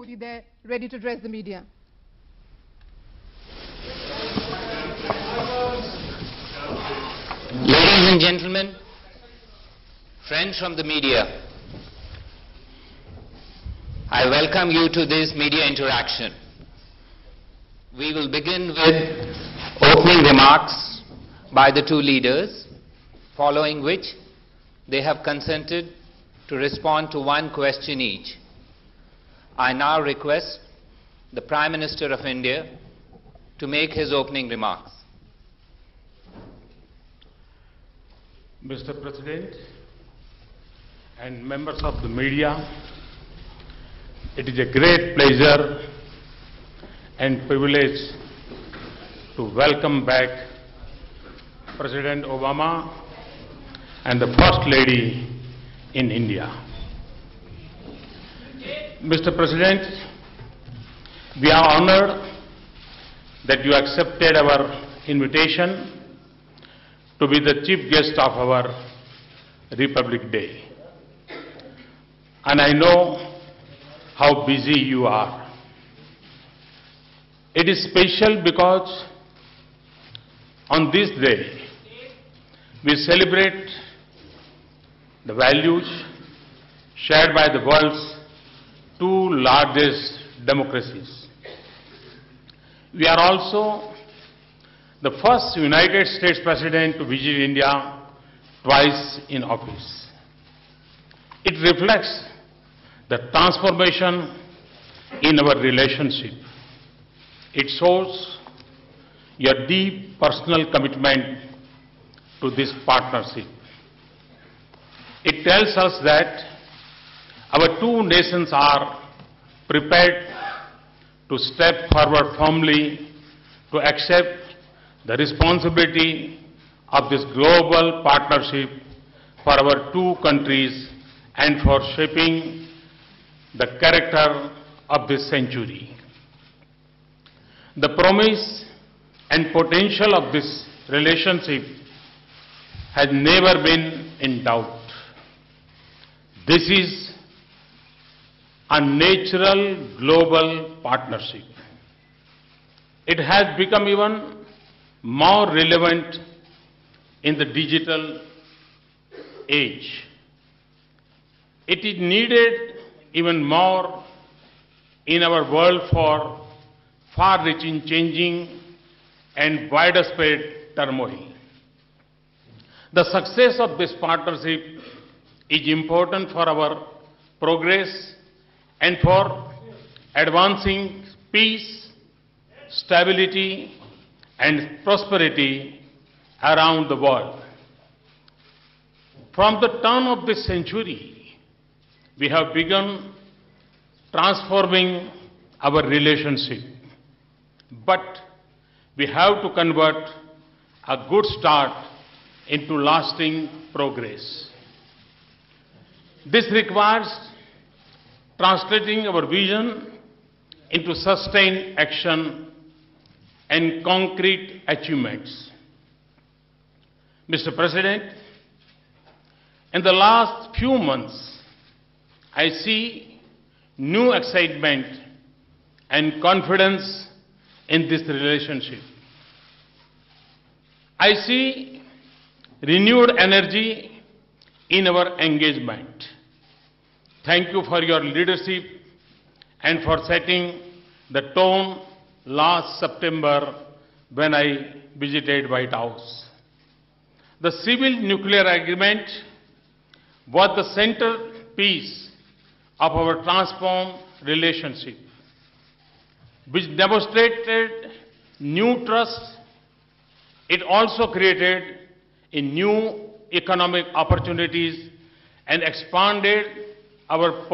Modi there, ready to address the media. Ladies and gentlemen, friends from the media, I welcome you to this media interaction. We will begin with opening remarks by the two leaders, following which they have consented to respond to one question each. I now request the Prime Minister of India to make his opening remarks. Mr. President and members of the media, it is a great pleasure and privilege to welcome back President Obama and the First Lady in India. Mr. President, we are honored that you accepted our invitation to be the chief guest of our Republic Day. And I know how busy you are. It is special because on this day, we celebrate the values shared by the world's two largest democracies. We are also the first United States President to visit India twice in office. It reflects the transformation in our relationship. It shows your deep personal commitment to this partnership. It tells us that our two nations are prepared to step forward firmly to accept the responsibility of this global partnership for our two countries and for shaping the character of this century. The promise and potential of this relationship has never been in doubt. This is a natural global partnership. It has become even more relevant in the digital age. It is needed even more in our world for far-reaching changing and widespread turmoil. The success of this partnership is important for our progress and for advancing peace, stability, and prosperity around the world. From the turn of this century, we have begun transforming our relationship. But we have to convert a good start into lasting progress. This requires translating our vision into sustained action and concrete achievements. Mr. President, in the last few months, I see new excitement and confidence in this relationship. I see renewed energy in our engagement. Thank you for your leadership and for setting the tone last September when I visited White House. The civil nuclear agreement was the centerpiece of our transformed relationship, which demonstrated new trust. It also created a new economic opportunities and expanded our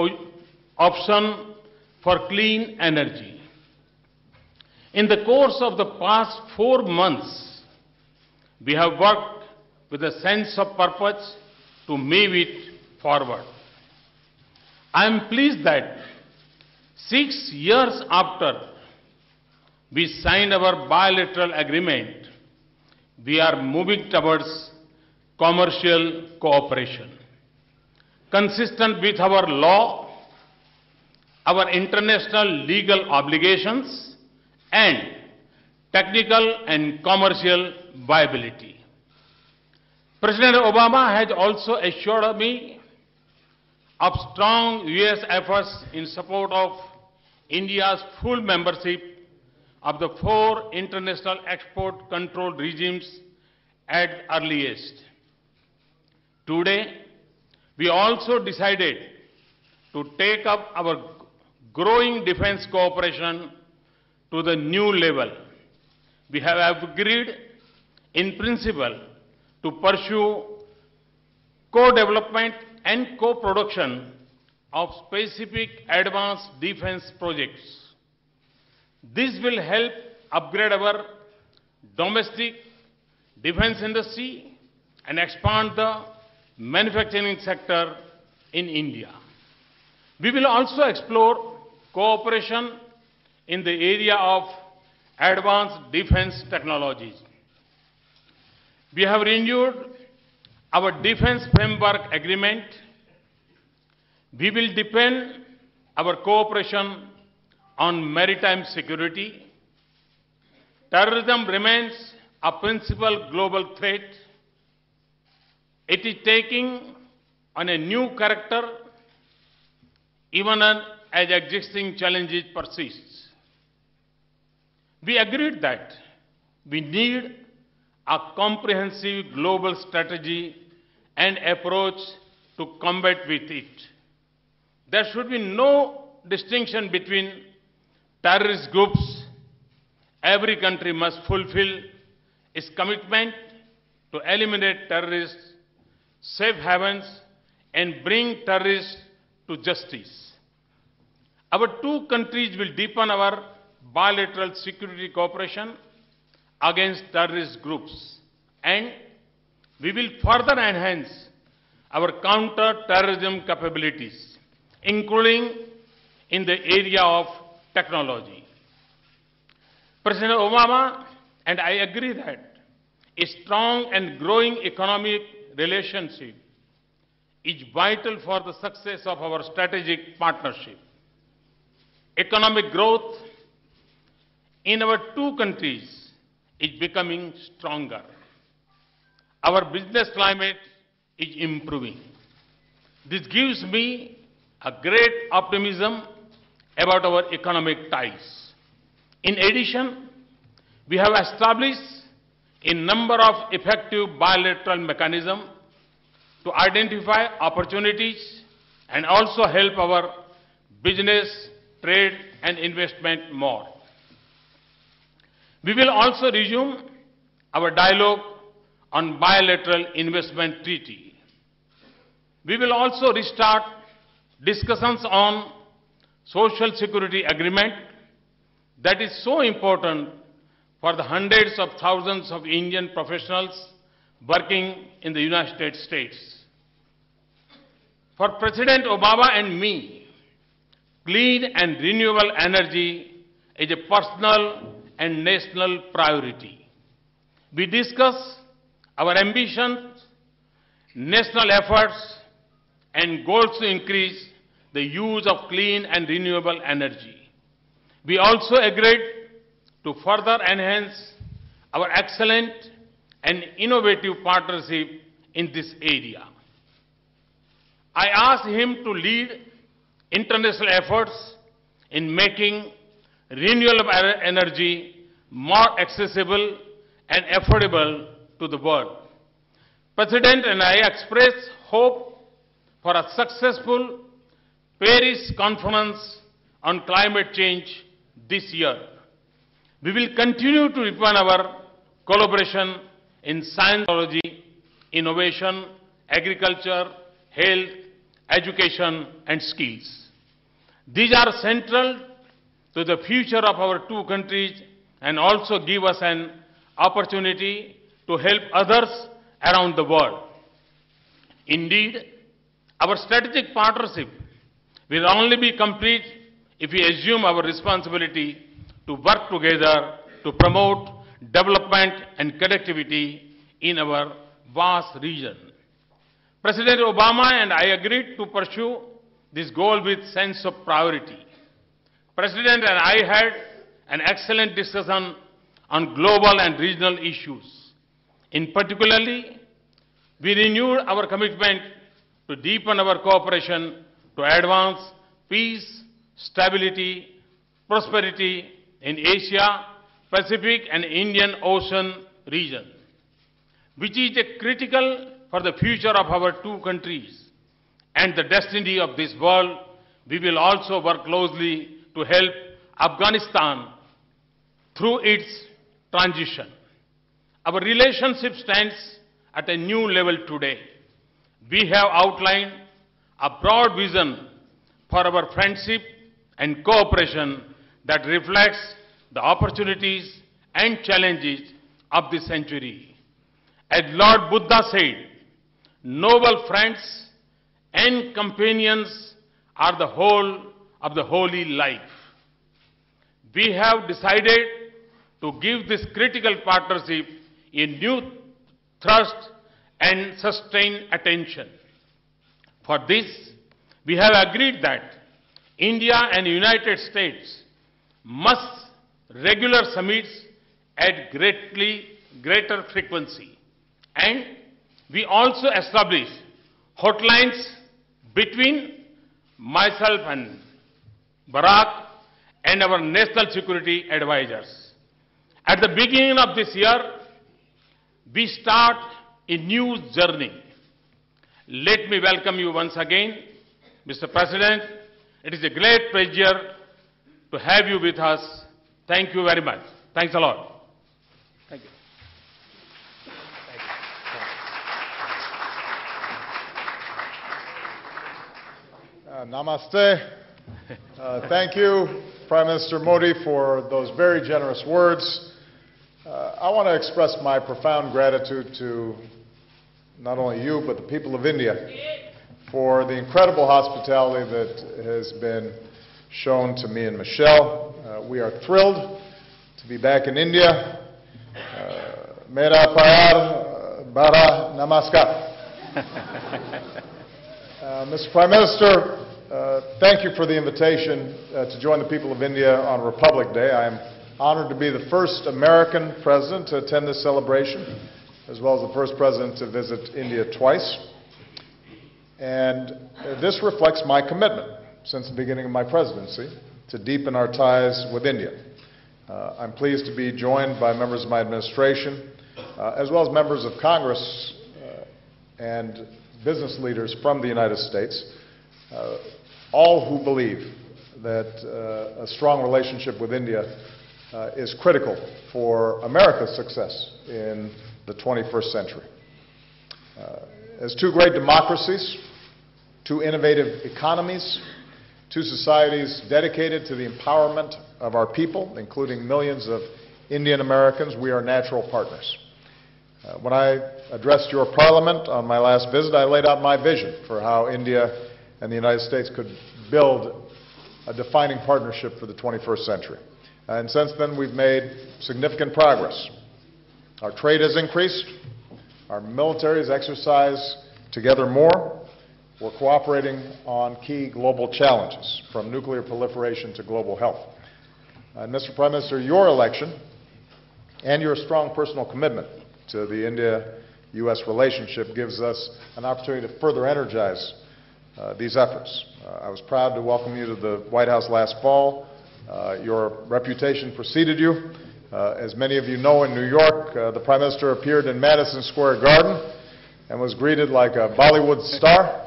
option for clean energy. In the course of the past 4 months, we have worked with a sense of purpose to move it forward. I am pleased that 6 years after we signed our bilateral agreement, we are moving towards commercial cooperation. Consistent with our law, our international legal obligations, and technical and commercial viability. President Obama has also assured me of strong U.S. efforts in support of India's full membership of the 4 international export control regimes at earliest. Today, we also decided to take up our growing defense cooperation to the new level. We have agreed in principle to pursue co-development and co-production of specific advanced defense projects. This will help upgrade our domestic defense industry and expand the manufacturing sector in India. We will also explore cooperation in the area of advanced defense technologies. We have renewed our defense framework agreement. We will deepen our cooperation on maritime security. Terrorism remains a principal global threat. It is taking on a new character even as existing challenges persist. We agreed that we need a comprehensive global strategy and approach to combat with it. There should be no distinction between terrorist groups. Every country must fulfill its commitment to eliminate terrorist safe havens and bring terrorists to justice. Our 2 countries will deepen our bilateral security cooperation against terrorist groups, and we will further enhance our counter-terrorism capabilities, including in the area of technology. President Obama and I agree that a strong and growing economic relationship is vital for the success of our strategic partnership. Economic growth in our 2 countries is becoming stronger. Our business climate is improving. This gives me a great optimism about our economic ties. In addition, we have established a number of effective bilateral mechanisms to identify opportunities and also help our business, trade and investment more. We will also resume our dialogue on bilateral investment treaty. We will also restart discussions on social security agreement that is so important for the hundreds of thousands of Indian professionals working in the United States. For President Obama and me, clean and renewable energy is a personal and national priority. We discuss our ambitions, national efforts, and goals to increase the use of clean and renewable energy. We also agreed to further enhance our excellent and innovative partnership in this area. I asked him to lead international efforts in making renewable energy more accessible and affordable to the world. President and I express hope for a successful Paris conference on climate change this year. We will continue to deepen our collaboration in science, technology, innovation, agriculture, health, education, and skills. These are central to the future of our 2 countries and also give us an opportunity to help others around the world. Indeed, our strategic partnership will only be complete if we assume our responsibility to work together to promote development and connectivity in our vast region. President Obama and I agreed to pursue this goal with sense of priority. President and I had an excellent discussion on global and regional issues. In particularly, we renewed our commitment to deepen our cooperation to advance peace, stability, prosperity in Asia, Pacific and Indian Ocean region, which is critical for the future of our two countries and the destiny of this world. We will also work closely to help Afghanistan through its transition. Our relationship stands at a new level today. We have outlined a broad vision for our friendship and cooperation that reflects the opportunities and challenges of the century. As Lord Buddha said, noble friends and companions are the whole of the holy life. We have decided to give this critical partnership a new thrust and sustained attention. For this, we have agreed that India and United States must regular summits at greater frequency. And we also established hotlines between myself and Barack and our national security advisors. At the beginning of this year, we start a new journey. Let me welcome you once again, Mr. President. It is a great pleasure to have you with us. Thank you very much. Thanks a lot. Thank you. Namaste. Thank you, Prime Minister Modi, for those very generous words. I want to express my profound gratitude to not only you, but the people of India for the incredible hospitality that has been shown to me and Michelle. We are thrilled to be back in India. Mera pyar bara namaskar. Mr. Prime Minister, thank you for the invitation to join the people of India on Republic Day. I am honored to be the first American president to attend this celebration, as well as the first president to visit India twice. And this reflects my commitment since the beginning of my presidency to deepen our ties with India. I'm pleased to be joined by members of my administration, as well as members of Congress and business leaders from the United States, all who believe that a strong relationship with India is critical for America's success in the 21st century. As two great democracies, two innovative economies, two societies dedicated to the empowerment of our people, including millions of Indian Americans, we are natural partners. When I addressed your parliament on my last visit, I laid out my vision for how India and the United States could build a defining partnership for the 21st century. And since then, we've made significant progress. Our trade has increased. Our militaries exercise together more. We're cooperating on key global challenges, from nuclear proliferation to global health. And Mr. Prime Minister, your election and your strong personal commitment to the India-U.S. relationship gives us an opportunity to further energize these efforts. I was proud to welcome you to the White House last fall. Your reputation preceded you. As many of you know, in New York, the Prime Minister appeared in Madison Square Garden and was greeted like a Bollywood star.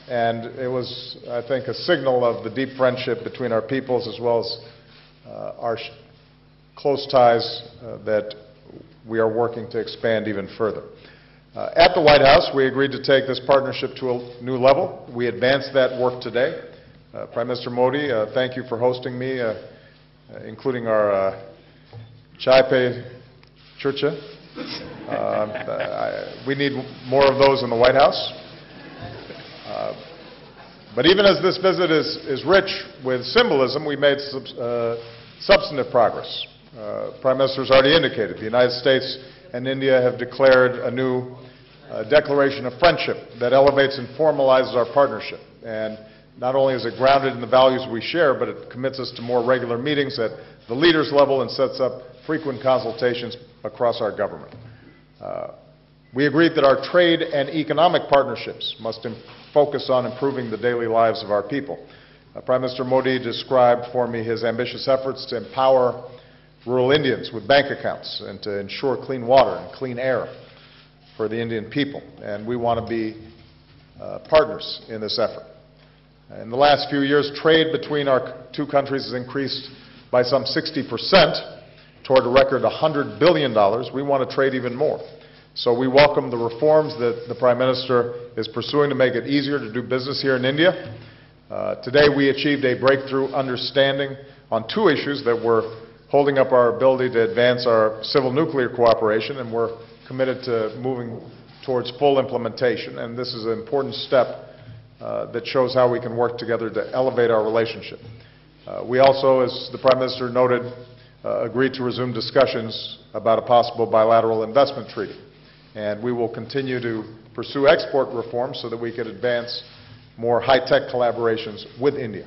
And it was, I think, a signal of the deep friendship between our peoples, as well as our close ties that we are working to expand even further. At the White House, we agreed to take this partnership to a new level. We advanced that work today. Prime Minister Modi, thank you for hosting me, including our chai pe churcha. We need more of those in the White House. But even as this visit is rich with symbolism, we made substantive progress. Prime Minister has already indicated the United States and India have declared a new declaration of friendship that elevates and formalizes our partnership. And not only is it grounded in the values we share, but it commits us to more regular meetings at the leaders' level and sets up frequent consultations across our government. We agreed that our trade and economic partnerships must focus on improving the daily lives of our people. Prime Minister Modi described for me his ambitious efforts to empower rural Indians with bank accounts and to ensure clean water and clean air for the Indian people. And we want to be partners in this effort. In the last few years, trade between our two countries has increased by some 60% toward a record $100 billion. We want to trade even more. So we welcome the reforms that the Prime Minister is pursuing to make it easier to do business here in India. Today we achieved a breakthrough understanding on two issues that were holding up our ability to advance our civil nuclear cooperation, and we're committed to moving towards full implementation. And this is an important step that shows how we can work together to elevate our relationship. We also, as the Prime Minister noted, agreed to resume discussions about a possible bilateral investment treaty. And we will continue to pursue export reforms so that we can advance more high-tech collaborations with India.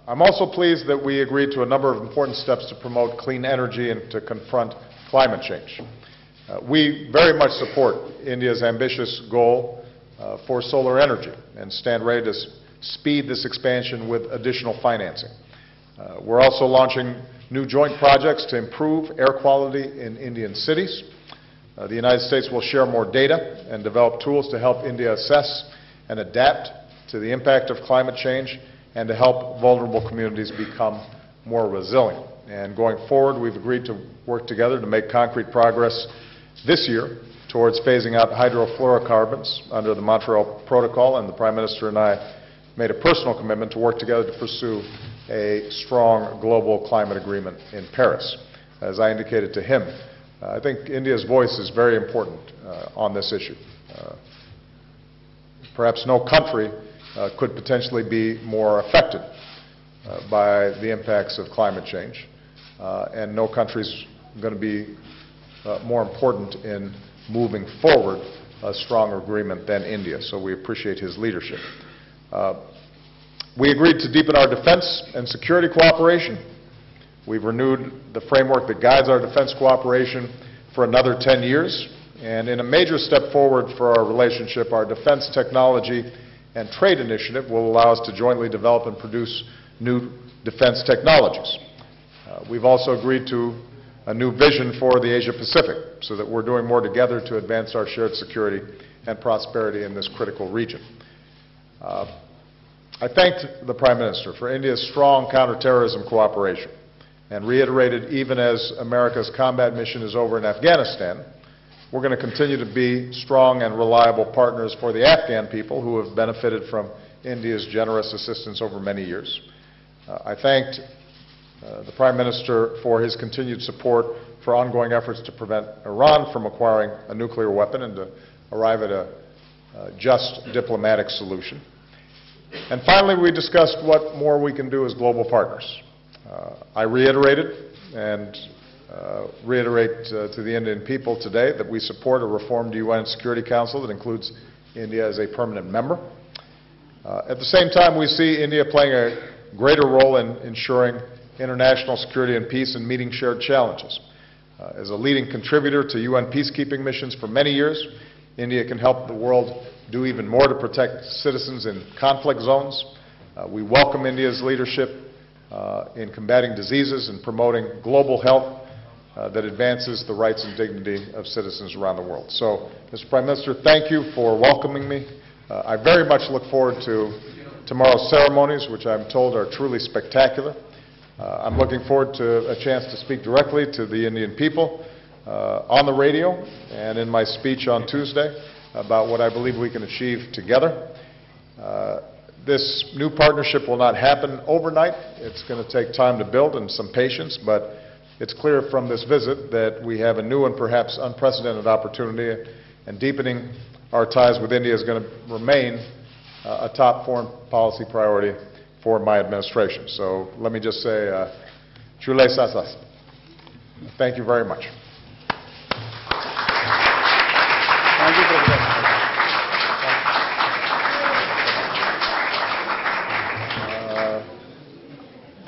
I'm also pleased that we agreed to a number of important steps to promote clean energy and to confront climate change. We very much support India's ambitious goal for solar energy and stand ready to speed this expansion with additional financing. We're also launching new joint projects to improve air quality in Indian cities. The United States will share more data and develop tools to help India assess and adapt to the impact of climate change and to help vulnerable communities become more resilient. And going forward, we've agreed to work together to make concrete progress this year towards phasing out hydrofluorocarbons under the Montreal Protocol, and the Prime Minister and I made a personal commitment to work together to pursue a strong global climate agreement in Paris. As I indicated to him, I think India's voice is very important on this issue. Perhaps no country could potentially be more affected by the impacts of climate change, and no country is going to be more important in moving forward a stronger agreement than India, so we appreciate his leadership. We agreed to deepen our defense and security cooperation. We've renewed the framework that guides our defense cooperation for another 10 years. And in a major step forward for our relationship, our Defense Technology and Trade Initiative will allow us to jointly develop and produce new defense technologies. We've also agreed to a new vision for the Asia-Pacific so that we're doing more together to advance our shared security and prosperity in this critical region. I thanked the Prime Minister for India's strong counterterrorism cooperation and reiterated, even as America's combat mission is over in Afghanistan, we're going to continue to be strong and reliable partners for the Afghan people who have benefited from India's generous assistance over many years. I thanked the Prime Minister for his continued support for ongoing efforts to prevent Iran from acquiring a nuclear weapon and to arrive at a just diplomatic solution. And finally, we discussed what more we can do as global partners. I reiterated and reiterate to the Indian people today that we support a reformed UN Security Council that includes India as a permanent member. At the same time, we see India playing a greater role in ensuring international security and peace and meeting shared challenges. As a leading contributor to UN peacekeeping missions for many years, India can help the world do even more to protect citizens in conflict zones. We welcome India's leadership in combating diseases and promoting global health that advances the rights and dignity of citizens around the world. So, Mr. Prime Minister, thank you for welcoming me. I very much look forward to tomorrow's ceremonies, which I'm told are truly spectacular. I'm looking forward to a chance to speak directly to the Indian people on the radio and in my speech on Tuesday about what I believe we can achieve together. This new partnership will not happen overnight. It's going to take time to build and some patience, but it's clear from this visit that we have a new and perhaps unprecedented opportunity, and deepening our ties with India is going to remain a top foreign policy priority for my administration. So let me just say, Chule Sasas. Thank you very much. Thank you, President.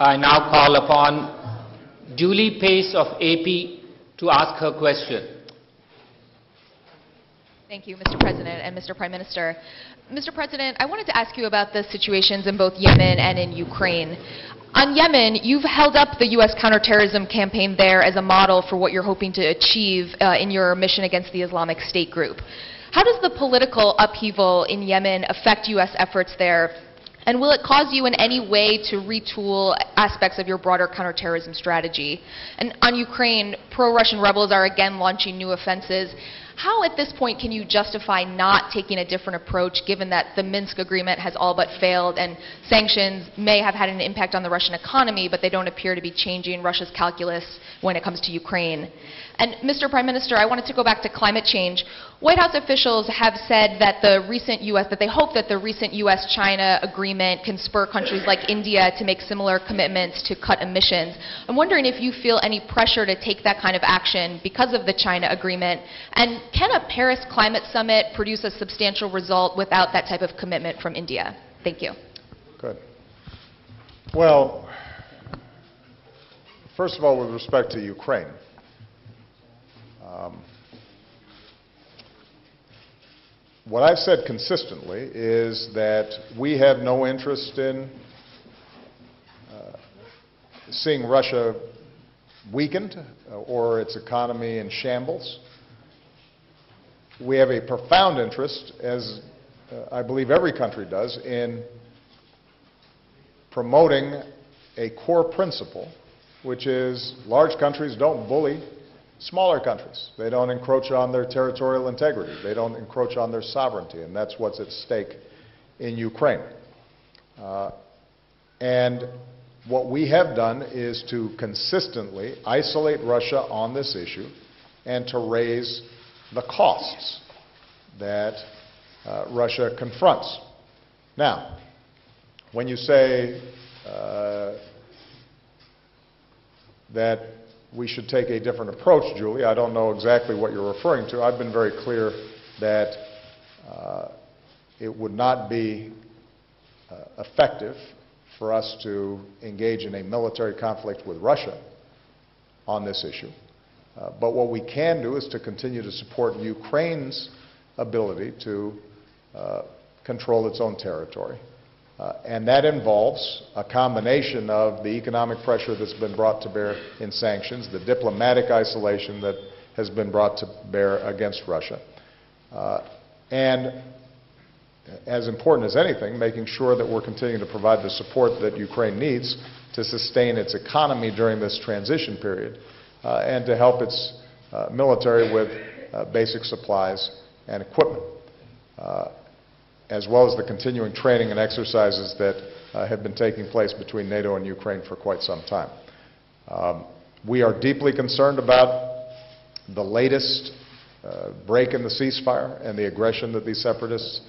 I now call upon Julie Pace of AP to ask her question. Thank you, Mr. President and Mr. Prime Minister. Mr. President, I wanted to ask you about the situations in both Yemen and in Ukraine. On Yemen, you've held up the U.S. counterterrorism campaign there as a model for what you're hoping to achieve in your mission against the Islamic State group. How does the political upheaval in Yemen affect U.S. efforts there? And will it cause you in any way to retool aspects of your broader counterterrorism strategy? And on Ukraine, pro-Russian rebels are again launching new offenses. How at this point can you justify not taking a different approach given that the Minsk agreement has all but failed and sanctions may have had an impact on the Russian economy, but they don't appear to be changing Russia's calculus when it comes to Ukraine? And Mr. Prime Minister, I wanted to go back to climate change. White House officials have said that they hope that the recent U.S.-China agreement can spur countries like India to make similar commitments to cut emissions. I'm wondering if you feel any pressure to take that kind of action because of the China agreement, and can a Paris climate summit produce a substantial result without that type of commitment from India? Thank you. Good. Well, first of all, with respect to Ukraine, what I've said consistently is that we have no interest in seeing Russia weakened or its economy in shambles. We have a profound interest, as I believe every country does, in promoting a core principle, which is large countries don't bully smaller countries. They don't encroach on their territorial integrity. They don't encroach on their sovereignty, and that's what's at stake in Ukraine. And what we have done is to consistently isolate Russia on this issue and to raise the costs that Russia confronts. Now, when you say that we should take a different approach, Julie, I don't know exactly what you're referring to. I've been very clear that it would not be effective for us to engage in a military conflict with Russia on this issue. But what we can do is to continue to support Ukraine's ability to control its own territory. And that involves a combination of the economic pressure that's been brought to bear in sanctions, the diplomatic isolation that has been brought to bear against Russia, and as important as anything, making sure that we're continuing to provide the support that Ukraine needs to sustain its economy during this transition period and to help its military with basic supplies and equipment, as well as the continuing training and exercises that have been taking place between NATO and Ukraine for quite some time. We are deeply concerned about the latest break in the ceasefire and the aggression that these separatists,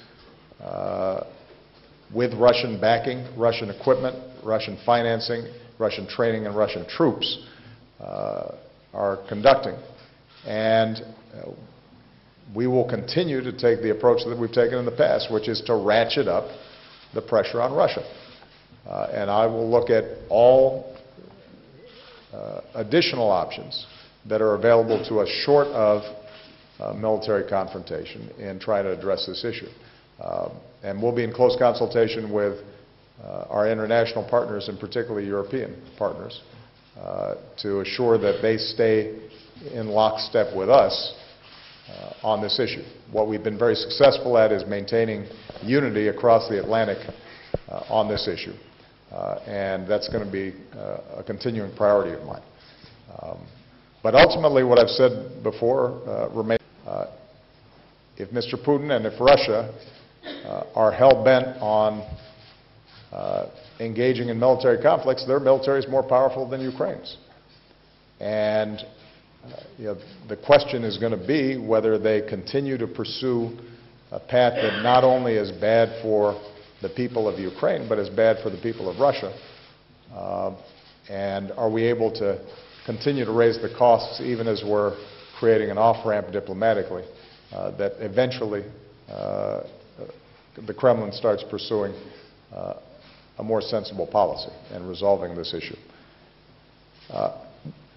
with Russian backing, Russian equipment, Russian financing, Russian training, and Russian troops, are conducting. And we will continue to take the approach that we've taken in the past, which is to ratchet up the pressure on Russia. And I will look at all additional options that are available to us short of military confrontation in trying to address this issue. And we'll be in close consultation with our international partners, and particularly European partners, to assure that they stay in lockstep with us on this issue. What we've been very successful at is maintaining unity across the Atlantic on this issue. And that's going to be a continuing priority of mine. But ultimately, what I've said before remains. If Mr. Putin and if Russia are hell-bent on engaging in military conflicts, their military is more powerful than Ukraine's. And the question is going to be whether they continue to pursue a path that not only is bad for the people of Ukraine, but is bad for the people of Russia. And are we able to continue to raise the costs even as we're creating an off-ramp diplomatically that eventually the Kremlin starts pursuing a more sensible policy in resolving this issue.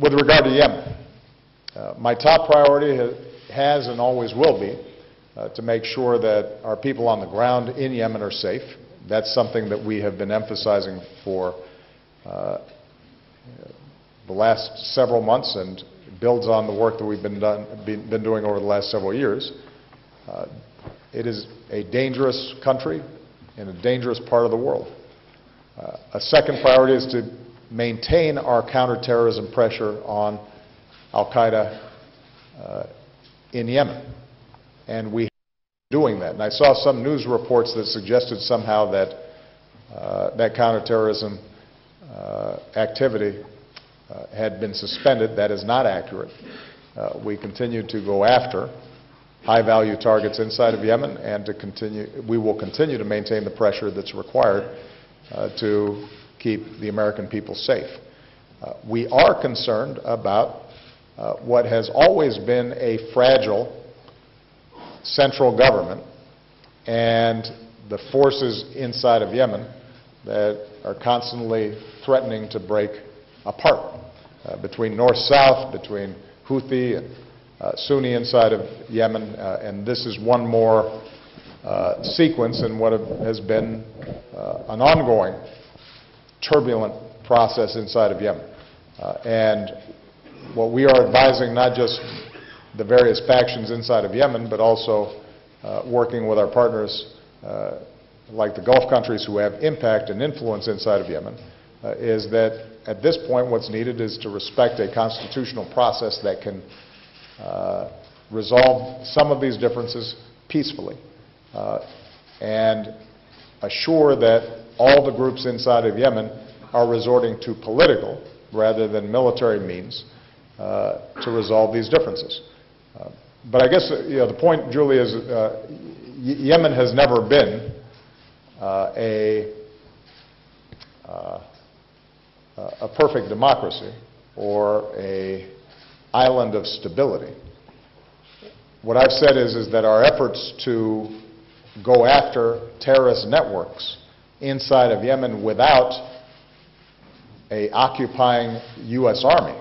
With regard to Yemen, my top priority has and always will be to make sure that our people on the ground in Yemen are safe. That's something that we have been emphasizing for the last several months and builds on the work that we've been doing over the last several years. It is a dangerous country in a dangerous part of the world. A second priority is to maintain our counterterrorism pressure on al-Qaeda in Yemen. And we are doing that. And I saw some news reports that suggested somehow that that counterterrorism activity had been suspended. That is not accurate. We continue to go after high-value targets inside of Yemen, and we will continue to maintain the pressure that's required to keep the American people safe. We are concerned about what has always been a fragile central government and the forces inside of Yemen that are constantly threatening to break apart between north-south, between Houthi and Sunni inside of Yemen, and this is one more sequence in what has been an ongoing turbulent process inside of Yemen. And what we are advising, not just the various factions inside of Yemen, but also working with our partners like the Gulf countries who have impact and influence inside of Yemen, is that at this point what's needed is to respect a constitutional process that can resolve some of these differences peacefully and assure that all the groups inside of Yemen are resorting to political rather than military means to resolve these differences. But I guess the point, Julie, is Yemen has never been a perfect democracy or an island of stability. What I've said is that our efforts to go after terrorist networks inside of Yemen without an occupying U.S. Army,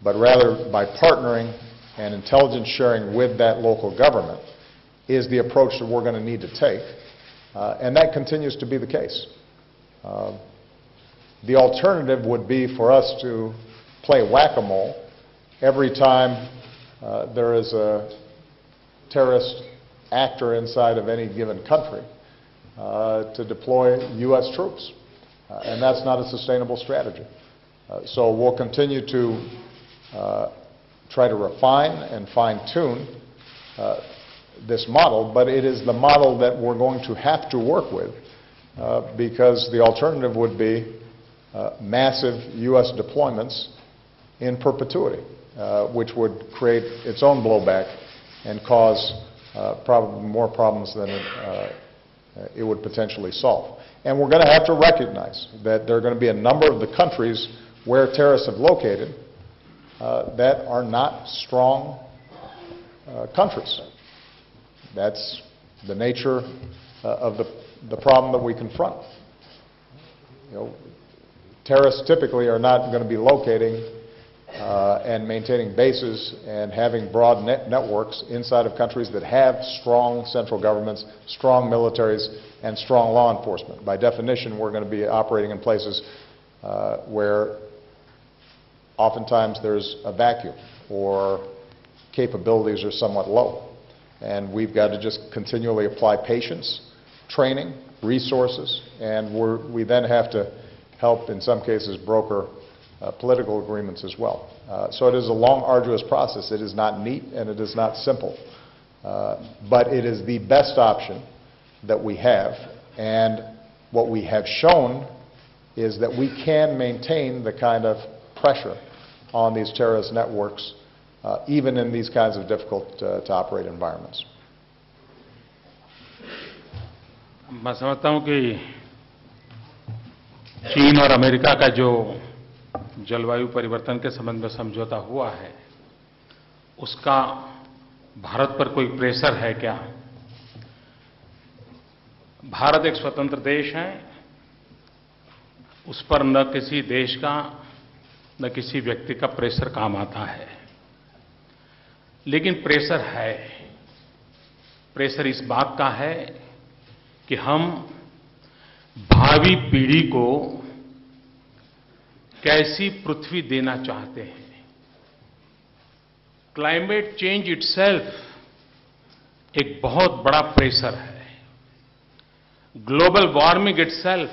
but rather by partnering and intelligence sharing with that local government, is the approach that we're going to need to take, and that continues to be the case. The alternative would be for us to play whack-a-mole every time there is a terrorist actor inside of any given country to deploy U.S. troops. And that's not a sustainable strategy. So we'll continue to try to refine and fine-tune this model, but it is the model that we're going to have to work with because the alternative would be massive U.S. deployments in perpetuity, which would create its own blowback and cause probably more problems than it would potentially solve. And we're going to have to recognize that there are going to be a number of the countries where terrorists have located that are not strong countries. That's the nature of the problem that we confront. Terrorists typically are not going to be locating and maintaining bases and having broad networks inside of countries that have strong central governments, strong militaries, and strong law enforcement. By definition, we're going to be operating in places where oftentimes there's a vacuum or capabilities are somewhat low. And we've got to just continually apply patience, training, resources, and we then have to help, in some cases, broker political agreements as well. So it is a long, arduous process. It is not neat and it is not simple. But it is the best option that we have. And what we have shown is that we can maintain the kind of pressure on these terrorist networks even in these kinds of difficult to operate environments. मैं समझता हूं कि चीन और America का जो जलवायु परिवर्तन के संबंध में समझौता हुआ है, उसका भारत पर कोई प्रेशर है क्या? भारत एक स्वतंत्र देश है उस पर न किसी देश का न किसी व्यक्ति का प्रेशर काम आता है, लेकिन प्रेशर है। प्रेशर इस बात का है कि हम भावी पीढ़ी को कैसी पृथ्वी देना चाहते हैं। क्लाइमेट चेंज इटसेल्फ एक बहुत बड़ा प्रेशर है। ग्लोबल वार्मिंग इटसेल्फ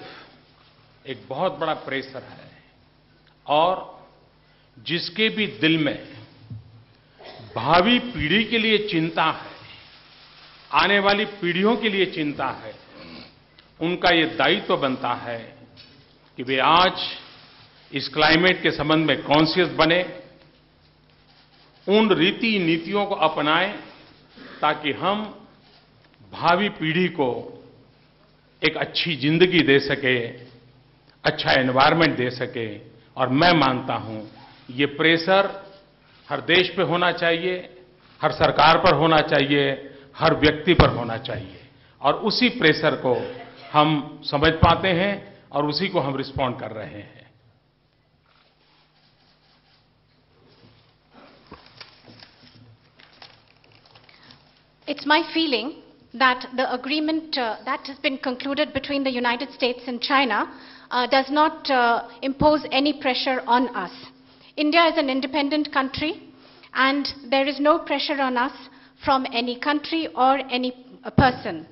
एक बहुत बड़ा प्रेशर है, और जिसके भी दिल में भावी पीढ़ी के लिए चिंता है, आने वाली पीढ़ियों के लिए चिंता है, उनका ये दायित्व बनता है कि वे आज इस क्लाइमेट के संबंध में कॉन्शियस बने, उन रीति नीतियों को अपनाएं ताकि हम भावी पीढ़ी को एक अच्छी जिंदगी दे सके, अच्छा एनवायरनमेंट दे सके। और मैं मानता हूं ये प्रेशर हर देश पे होना चाहिए, हर सरकार पर होना चाहिए, हर व्यक्ति पर होना चाहिए, और उसी प्रेशर को हम समझ पाते हैं और उसी को हम रिस्पॉन्ड कर रहे हैं। It's my feeling that the agreement that has been concluded between the United States and China does not impose any pressure on us. India is an independent country, and there is no pressure on us from any country or any person.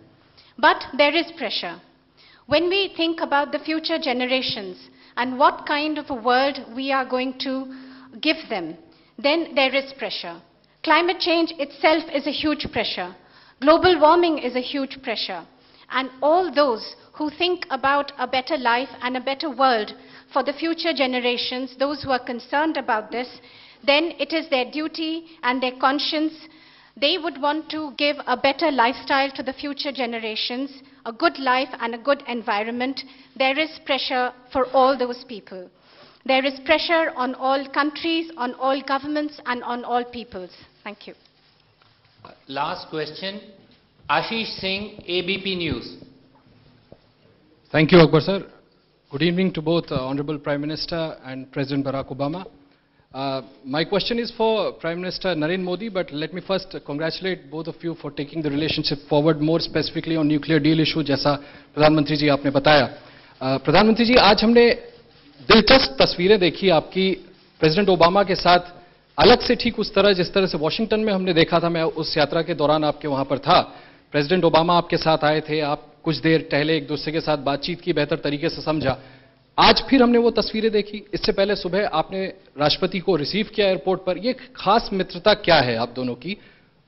But there is pressure. When we think about the future generations and what kind of a world we are going to give them, then there is pressure. Climate change itself is a huge pressure. Global warming is a huge pressure. And all those who think about a better life and a better world for the future generations, those who are concerned about this, then it is their duty and their conscience. They would want to give a better lifestyle to the future generations, a good life and a good environment. There is pressure for all those people. There is pressure on all countries, on all governments, and on all peoples. Thank you. Last question, Ashish Singh, ABP News. Thank you, Akbar sir. Good evening to both Honorable Prime Minister and President Barack Obama. My question is for Prime Minister Narendra Modi, but let me first congratulate both of you for taking the relationship forward, more specifically on nuclear deal issue, जैसा प्रधानमंत्री जी आपने बताया. प्रधानमंत्री जी, आज हमने दिलचस्प तस्वीरें देखी आपकी प्रेसिडेंट ओबामा के साथ, अलग से ठीक उस तरह जिस तरह से वॉशिंगटन में हमने देखा था. मैं उस यात्रा के दौरान आपके वहां पर था. प्रेसिडेंट ओबामा आपके साथ आए थे, आप कुछ देर टहले, एक दूसरे के साथ बातचीत की, बेहतर तरीके से समझा. आज फिर हमने वो तस्वीरें देखी. इससे पहले सुबह आपने राष्ट्रपति को रिसीव किया एयरपोर्ट पर. ये खास मित्रता क्या है आप दोनों की?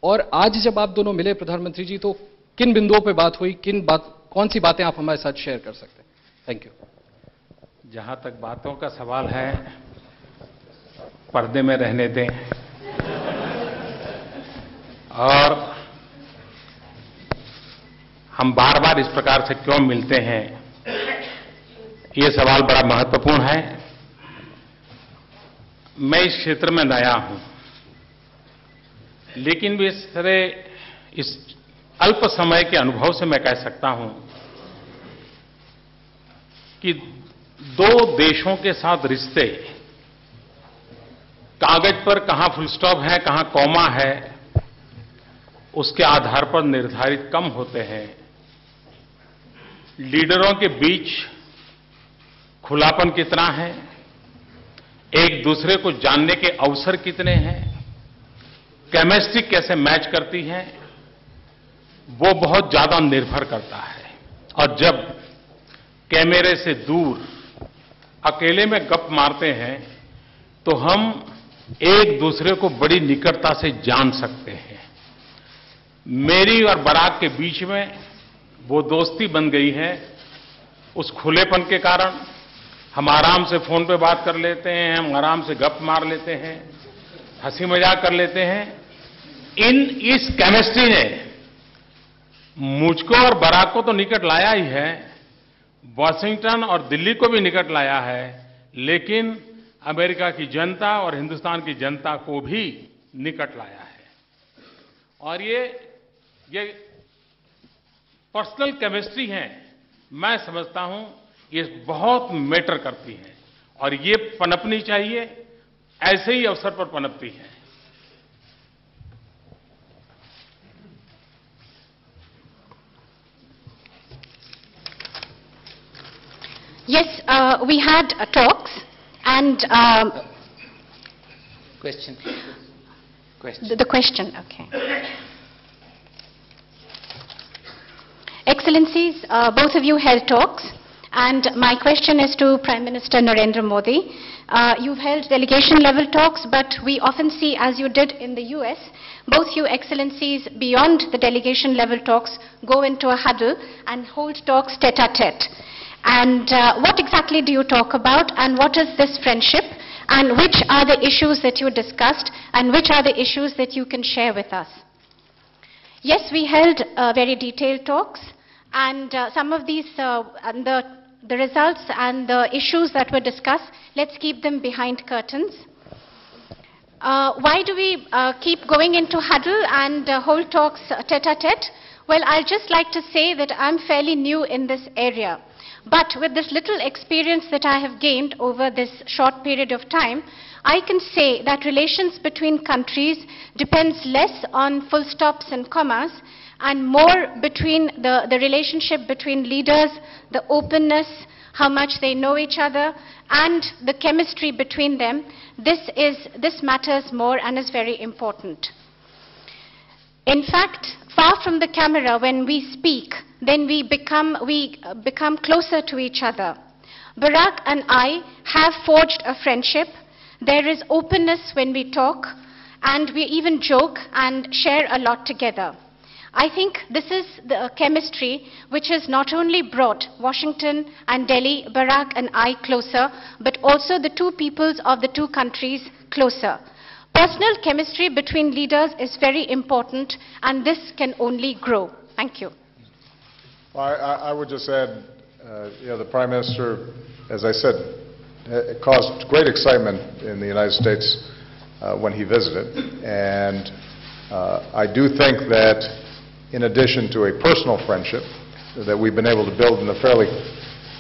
और आज जब आप दोनों मिले प्रधानमंत्री जी, तो किन बिंदुओं पर बात हुई, कौन सी बातें आप हमारे साथ शेयर कर सकते हैं? Thank you. जहां तक बातों का सवाल है, पर्दे में रहने दें. और हम बार बार इस प्रकार से क्यों मिलते हैं, ये सवाल बड़ा महत्वपूर्ण है. मैं इस क्षेत्र में नया हूं, लेकिन भी इस अल्प समय के अनुभव से मैं कह सकता हूं कि दो देशों के साथ रिश्ते कागज पर कहां फुल स्टॉप है, कहां कॉमा है, उसके आधार पर निर्धारित कम होते हैं. लीडरों के बीच खुलापन कितना है, एक दूसरे को जानने के अवसर कितने हैं, केमिस्ट्री कैसे मैच करती है, वो बहुत ज्यादा निर्भर करता है. और जब कैमरे से दूर अकेले में गप मारते हैं तो हम एक दूसरे को बड़ी निकटता से जान सकते हैं. मेरी और बराक के बीच में वो दोस्ती बन गई है. उस खुलेपन के कारण हम आराम से फोन पे बात कर लेते हैं, हम आराम से गप मार लेते हैं, हंसी मजाक कर लेते हैं. इस केमिस्ट्री ने मुझको और बराक को तो निकट लाया ही है, वॉशिंगटन और दिल्ली को भी निकट लाया है, लेकिन अमेरिका की जनता और हिंदुस्तान की जनता को भी निकट लाया है. और ये पर्सनल केमिस्ट्री है. मैं समझता हूं ये बहुत मैटर करती हैं और ये पनपनी चाहिए, ऐसे ही अवसर पर पनपती है। Yes, we had talks and Question. the question, okay. Excellencies, both of you held talks, and my question is to Prime Minister Narendra Modi. You've held delegation-level talks, but we often see, as you did in the US, both you excellencies, beyond the delegation-level talks, go into a huddle and hold talks tete-a-tete. And what exactly do you talk about, and what is this friendship, and which are the issues that you discussed, and which are the issues that you can share with us? Yes, we held very detailed talks, and some of these, and the results and the issues that were discussed, let's keep them behind curtains. Why do we keep going into huddle and hold talks tete-a-tete? Well, I'd just like to say that I'm fairly new in this area. But with this little experience that I have gained over this short period of time, I can say that relations between countries depends less on full stops and commas and more between the relationship between leaders, the openness, how much they know each other, and the chemistry between them. This matters more and is very important. In fact, far from the camera, when we speak, then we become closer to each other. Barack and I have forged a friendship. There is openness when we talk, and we even joke and share a lot together. I think this is the chemistry which has not only brought Washington and Delhi, Barack and I closer, but also the two peoples of the two countries closer. Personal chemistry between leaders is very important, and this can only grow. Thank you. Well, I would just add, the Prime Minister, as I said, it caused great excitement in the United States when he visited. And I do think that in addition to a personal friendship that we've been able to build in a fairly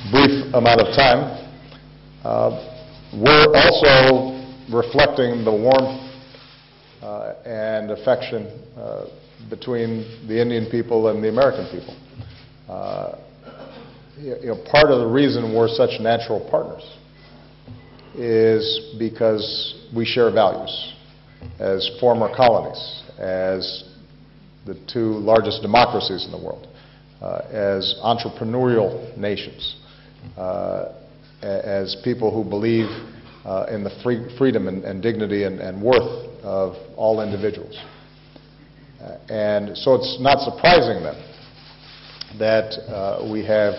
brief amount of time, we're also reflecting the warmth and affection between the Indian people and the American people. Part of the reason we're such natural partners is because we share values as former colonies, as the two largest democracies in the world, as entrepreneurial nations, as people who believe in the freedom and dignity and worth of all individuals. And so it's not surprising then that we have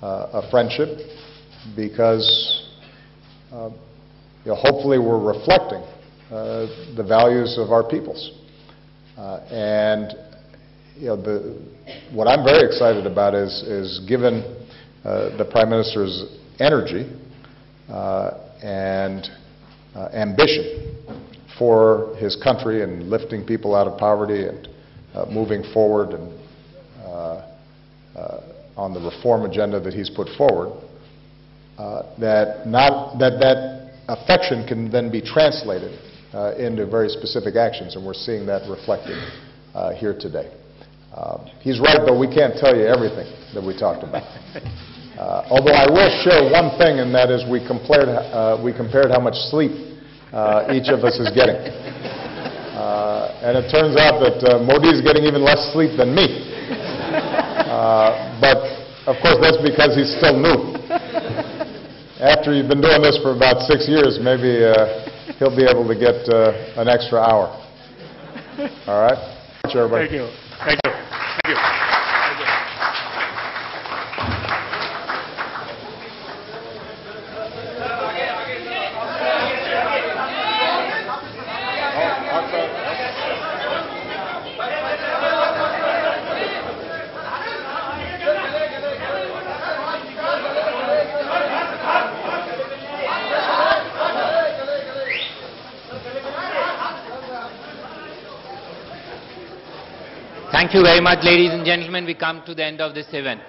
a friendship, because hopefully we're reflecting the values of our peoples. What I'm very excited about is given the Prime Minister's energy and ambition for his country and lifting people out of poverty and moving forward and on the reform agenda that he's put forward, that affection can then be translated into very specific actions, and we're seeing that reflected here today. He's right, though, we can't tell you everything that we talked about. Although I will share one thing, and that is we compared how much sleep each of us is getting. And it turns out that Modi is getting even less sleep than me. But, of course, that's because he's still new. After you've been doing this for about 6 years, maybe he'll be able to get an extra hour. All right? Thank you, everybody. Thank you. Thank you. Thank you. Thank you very much, ladies and gentlemen. We come to the end of this event.